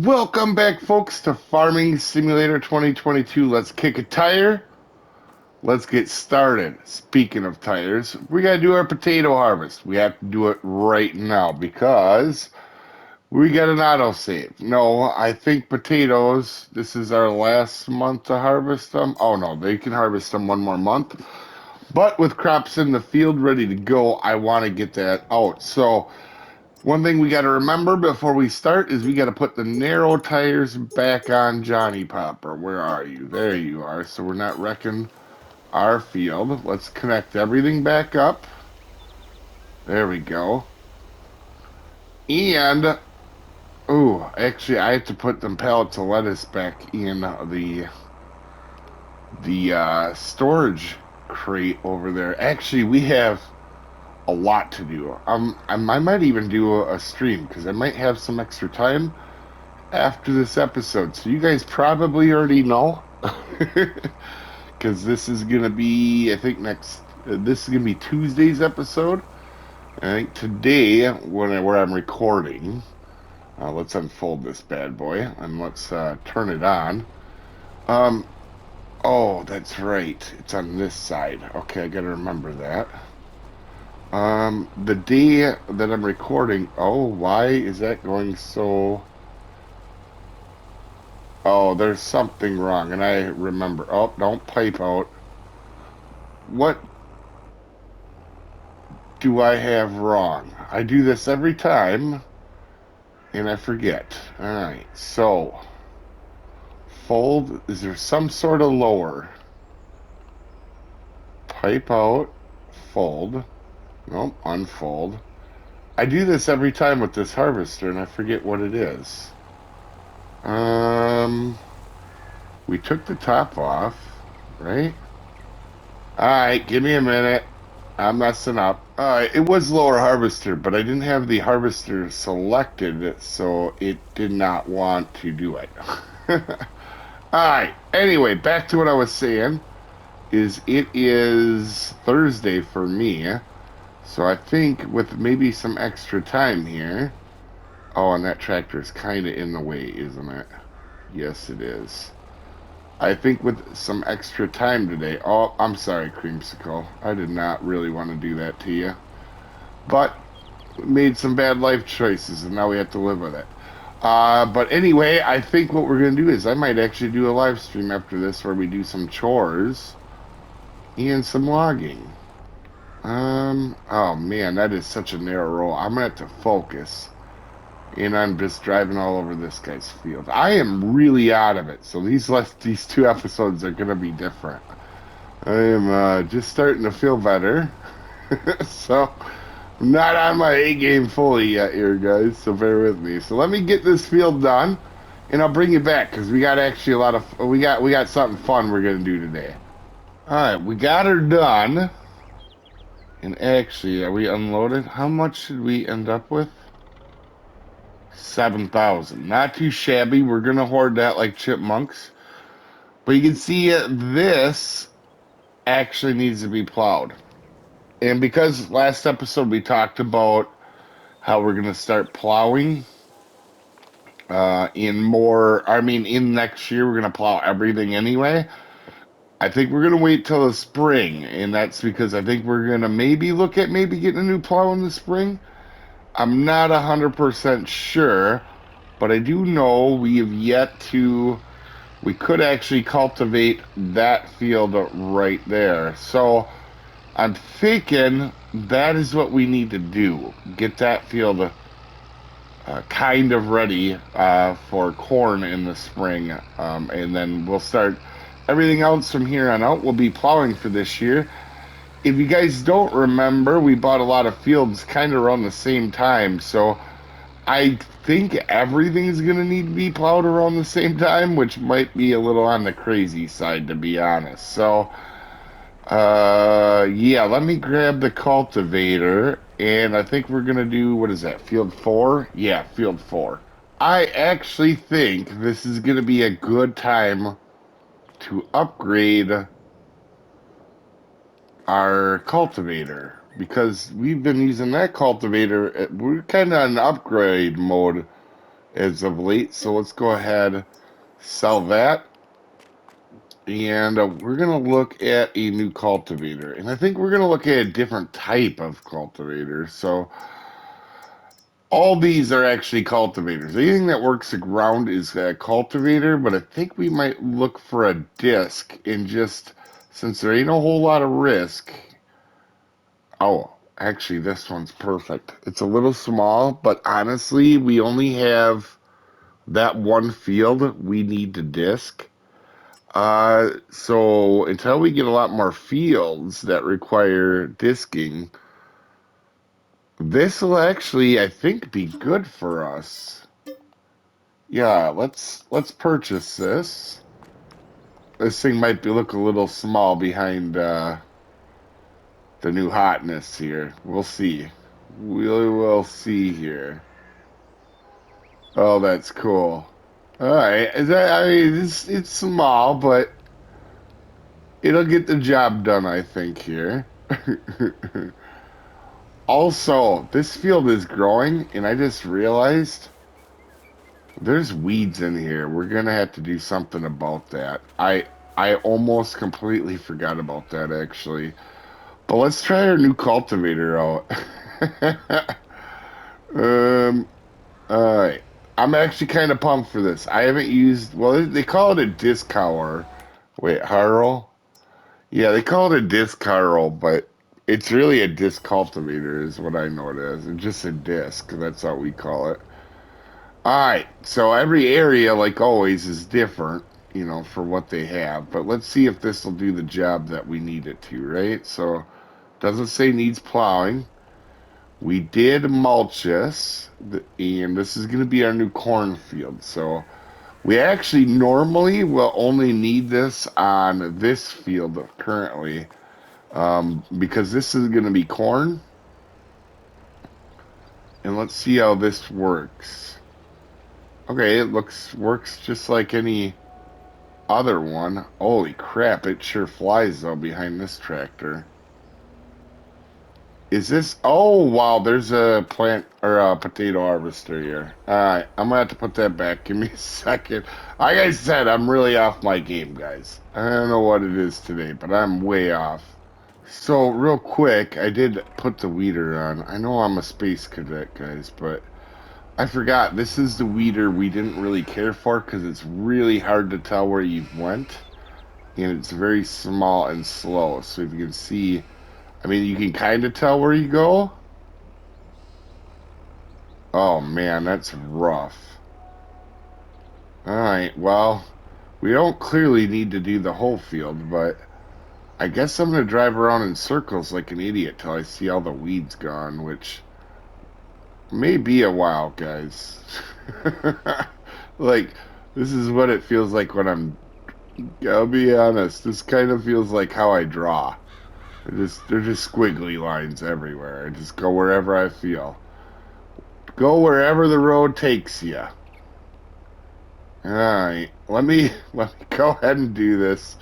Welcome back, folks, to Farming Simulator 2022. Let's kick a tire. Let's get started. Speaking of tires, we got to do our potato harvest. We have to do it right now because we got an autosave. No, I think potatoes, this is our last month to harvest them. Oh, no, they can harvest them one more month. But with crops in the field ready to go, I want to get that out. So, one thing we got to remember before we start is we got to put the narrow tires back on Johnny Popper. Where are you? There you are. So we're not wrecking our field. Let's connect everything back up. There we go. And, oh, actually, I have to put them pallets of lettuce back in the storage crate over there. Actually, we have a lot to do. I might even do a stream because I might have some extra time after this episode. So you guys probably already know because this is gonna be, I think this is gonna be Tuesday's episode. I think today where I'm recording. Let's unfold this bad boy and let's turn it on. Um, oh, that's right. It's on this side. Okay, I gotta remember that. The day that I'm recording. Oh, why is that going so? Oh, there's something wrong, and I remember. Oh, don't pipe out. What do I have wrong? I do this every time, and I forget. All right, so fold. Is there some sort of lower? Pipe out, fold. Nope, unfold. I do this every time with this harvester, and I forget what it is. We took the top off, right? All right, give me a minute. I'm messing up. All right, it was lower harvester, but I didn't have the harvester selected, so it did not want to do it. All right. Anyway, back to what I was saying. It is Thursday for me, so I think with maybe some extra time here. Oh, and that tractor is kind of in the way, isn't it? Yes, it is. I think with some extra time today. Oh, I'm sorry, Creamsicle. I did not really want to do that to you. But made some bad life choices, and now we have to live with it. But anyway, I think what we're going to do is I might actually do a live stream after this where we do some chores and some logging. Oh man, that is such a narrow roll. I'm going to have to focus. And I'm just driving all over this guy's field. I am really out of it, so these two episodes are gonna be different. I am just starting to feel better, so I'm not on my A game fully yet, here, guys. So bear with me. So let me get this field done, and I'll bring you back because we got actually a lot of we got something fun we're gonna do today. All right, we got her done, and actually, are we unloaded? How much should we end up with? 7,000. Not too shabby. We're going to hoard that like chipmunks. But you can see this actually needs to be plowed. And because last episode we talked about how we're going to start plowing in next year, we're going to plow everything anyway. I think we're going to wait till the spring. And that's because I think we're going to maybe look at maybe getting a new plow in the spring. I'm not 100% sure. But I do know we could actually cultivate that field right there. So I'm thinking that is what we need to do. Get that field kind of ready for corn in the spring. And then we'll start everything else from here on out. We'll be plowing for this year. If you guys don't remember, we bought a lot of fields kind of around the same time. So I think everything's going to need to be plowed around the same time, which might be a little on the crazy side, to be honest. So, yeah, let me grab the cultivator, and I think we're going to do, what is that, field 4? Yeah, field 4. I actually think this is going to be a good time to upgrade our cultivator because we've been using that cultivator. We're kind of in upgrade mode as of late. So let's go ahead, sell that. And we're going to look at a new cultivator. And I think we're going to look at a different type of cultivator. So all these are actually cultivators. Anything that works the ground is a cultivator, but I think we might look for a disc and just, since there ain't a whole lot of risk. Oh, actually, this one's perfect. It's a little small, but honestly, we only have that one field we need to disc. So until we get a lot more fields that require disking, this will actually, I think, be good for us. Yeah, let's purchase this. This thing might be look a little small behind the new hotness here. We'll see. We will see here. Oh, that's cool. All right. I mean, it's small, but it'll get the job done, I think, here. Also, this field is growing, and I just realized there's weeds in here. We're gonna have to do something about that. I almost completely forgot about that actually. But let's try our new cultivator out. Um, all right. I'm actually kind of pumped for this. I haven't used, well, they call it a disc Harrow. Wait, Harrow? Yeah, they call it a disc Harrow, but it's really a disc cultivator, is what I know it is. It's just a disc. That's how we call it. All right. So every area, like always, is different, for what they have. But let's see if this will do the job that we need it to, right? So, doesn't say needs plowing. We did mulch this, and this is going to be our new cornfield. So we actually normally will only need this on this field currently, because this is going to be corn. And let's see how this works. Okay, it works just like any other one. Holy crap, it sure flies though behind this tractor. Is this? Oh, wow, there's a plant or a potato harvester here. All right, I'm gonna have to put that back. Give me a second. Like I said, I'm really off my game, guys. I don't know what it is today, but I'm way off. So, real quick, I did put the weeder on. I know I'm a space cadet, guys, but I forgot this is the weeder we didn't really care for because it's really hard to tell where you've went, and it's very small and slow. So if you can see, I mean, you can kind of tell where you go. Oh man, that's rough. All right, well, we don't clearly need to do the whole field, but I guess I'm gonna drive around in circles like an idiot till I see all the weeds gone, which may be a while, guys. Like, this is what it feels like when I'll be honest, this kind of feels like how I draw. They're just squiggly lines everywhere. I just go wherever I feel. Go wherever the road takes you. All right, let me go ahead and do this.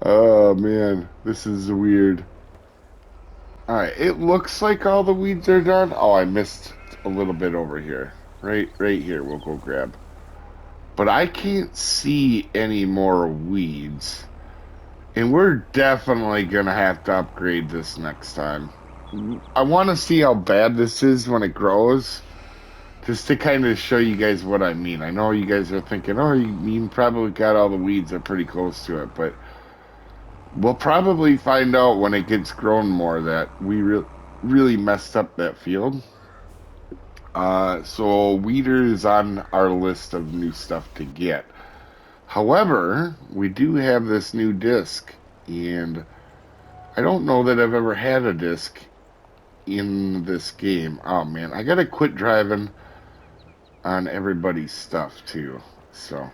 Oh man, this is weird. All right, it looks like all the weeds are done. Oh, I missed a little bit over here. Right here. We'll go grab. But I can't see any more weeds. And we're definitely gonna have to upgrade this next time. I want to see how bad this is when it grows, just to kind of show you guys what I mean. I know you guys are thinking, oh, you probably got all the weeds are pretty close to it, but we'll probably find out when it gets grown more that we really messed up that field. So weeder is on our list of new stuff to get. However, we do have this new disc, and I don't know that I've ever had a disc in this game. Oh man, I gotta quit driving on everybody's stuff too. So,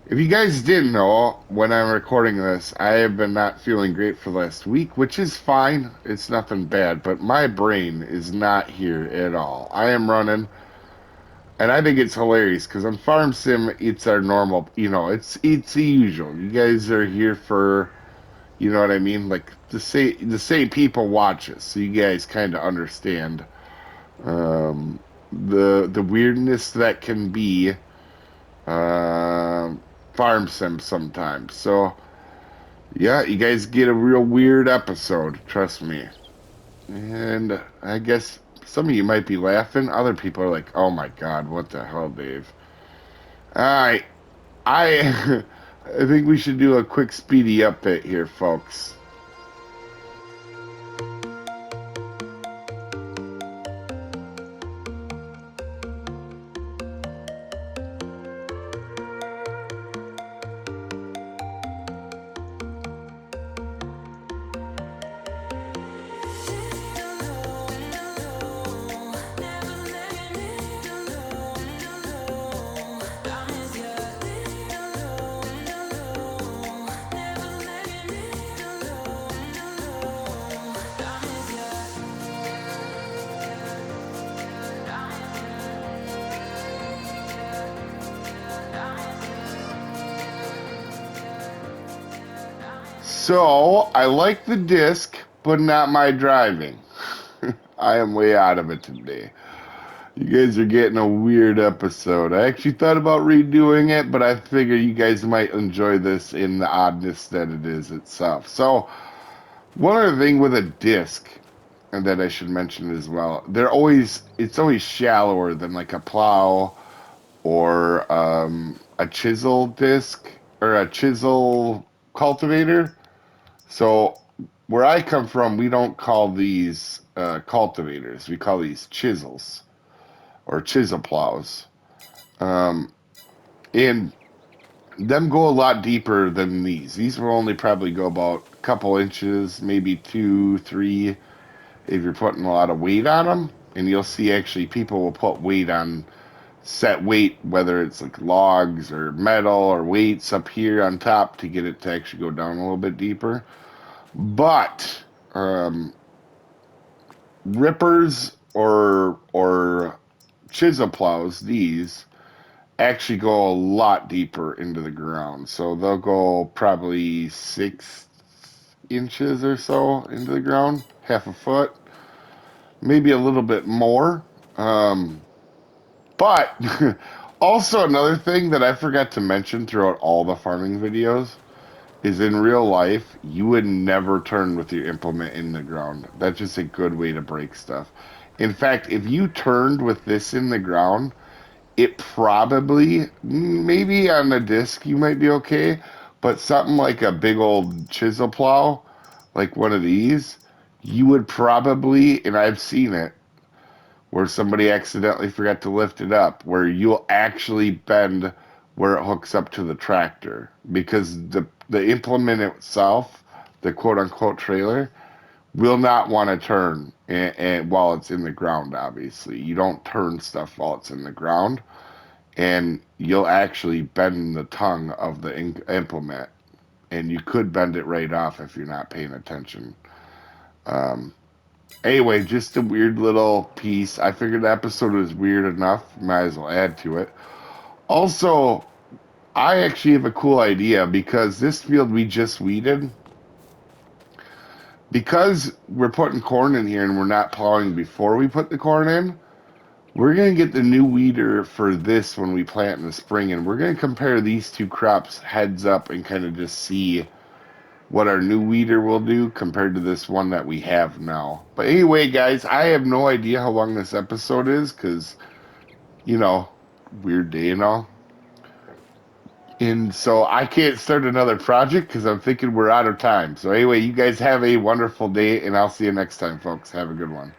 if you guys didn't know, when I'm recording this, I have been not feeling great for the last week, which is fine. It's nothing bad, but my brain is not here at all. I am running, and I think it's hilarious because on Farm Sim, it's our normal, it's the usual. You guys are here for, you know what I mean? Like the same people watch us, so you guys kind of understand. Um, the weirdness that can be farm sim sometimes. So yeah, you guys get a real weird episode, trust me. And I guess some of you might be laughing. Other people are like, "Oh my God, what the hell, Dave?" All right, I I think we should do a quick speedy update here, folks. So I like the disc, but not my driving. I am way out of it today. You guys are getting a weird episode. I actually thought about redoing it, but I figure you guys might enjoy this in the oddness that it is itself. So, one other thing with a disc, and that I should mention as well, it's always shallower than like a plow or a chisel disc or a chisel cultivator. So, where I come from, we don't call these cultivators. We call these chisels or chisel plows. Um, and them go a lot deeper than these. These will only probably go about a couple inches, maybe two, three, if you're putting a lot of weight on them. And you'll see actually people will put weight on set weight, whether it's like logs or metal or weights up here on top to get it to actually go down a little bit deeper. But rippers or chisel plows, these actually go a lot deeper into the ground. So they'll go probably 6 inches or so into the ground, half a foot, maybe a little bit more. But also another thing that I forgot to mention throughout all the farming videos is in real life, you would never turn with your implement in the ground. That's just a good way to break stuff. In fact, if you turned with this in the ground, it probably, maybe on the disc you might be okay, but something like a big old chisel plow, like one of these, you would probably, and I've seen it, where somebody accidentally forgot to lift it up, where you'll actually bend where it hooks up to the tractor because the implement itself, the quote unquote trailer, will not want to turn and while it's in the ground. Obviously, you don't turn stuff while it's in the ground, and you'll actually bend the tongue of the implement, and you could bend it right off if you're not paying attention. Um, Anyway, just a weird little piece. I figured the episode was weird enough. Might as well add to it. Also, I actually have a cool idea because this field we just weeded, because we're putting corn in here and we're not plowing before we put the corn in, we're going to get the new weeder for this when we plant in the spring, and we're going to compare these two crops heads up and kind of just see what our new weeder will do compared to this one that we have now. But anyway, guys, I have no idea how long this episode is because, you know, weird day and all. And so I can't start another project because I'm thinking we're out of time. So anyway, you guys have a wonderful day, and I'll see you next time, folks. Have a good one.